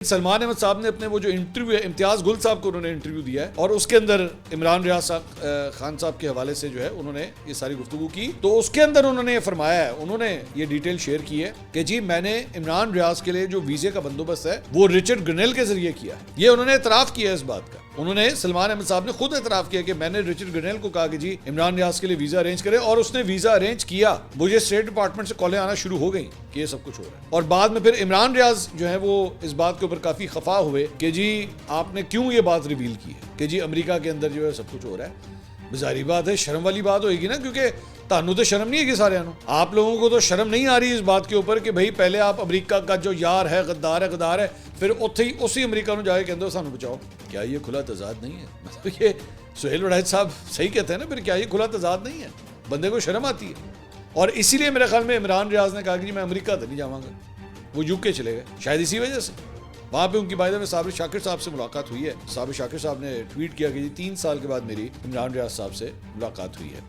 सलमान अहमद साहब ने अपने वो जो इंटरव्यू है, इम्तियाज गुल साहब को उन्होंने इंटरव्यू दिया है और उसके अंदर इमरान रियाज खान साहब के हवाले से जो है उन्होंने ये सारी गुफ्तगू की। तो उसके अंदर उन्होंने ये फरमाया है, उन्होंने ये डिटेल शेयर की है कि जी मैंने इमरान रियाज के लिए जो वीजे का बंदोबस्त है वो रिचर्ड ग्रेनेल के जरिए किया है। ये उन्होंने एतराफ किया है इस बात का। उन्होंने सलमान अहमद साहब ने खुद एतराफ किया कि मैंने रिचर्ड ग्रेनेल को कहा कि जी इमरान रियाज के लिए वीजा अरेंज करे और उसने वीजा अरेंज किया। मुझे स्टेट डिपार्टमेंट से कॉलें आना शुरू हो गई कि ये सब कुछ हो रहा है। और बाद में फिर इमरान रियाज जो है वो इस बात के ऊपर काफी खफा हुए कि जी आपने क्यों ये बात रिवील की है कि जी अमेरिका के अंदर जो है सब कुछ हो रहा है। बेजारी बात है, शर्म वाली बात होगी ना, क्योंकि तानू तो शर्म नहीं है कि सारे आप लोगों को तो शर्म नहीं आ रही इस बात के ऊपर कि भाई पहले आप अमेरिका का जो यार है गद्दार है फिर उसी अमेरिका में जाके कहते हो सानू बचाओ। क्या ये खुला तजाद नहीं है? मतलब ये सुहेल वड़ैच साहब सही कहते हैं ना, फिर क्या ये खुला तजाद नहीं है? बंदे को शर्म आती है। और इसीलिए मेरे ख्याल में इमरान रियाज ने कहा कि जी मैं अमेरिका तो नहीं जाऊँगा, वो यूके चले गए शायद इसी वजह से। वहाँ पे उनकी बायदा में साबिर शाकिर साहब से मुलाकात हुई है। साबिर शाकिर साहब ने ट्वीट किया कि जी 3 साल के बाद मेरी इमरान रियाज साहब से मुलाकात हुई है।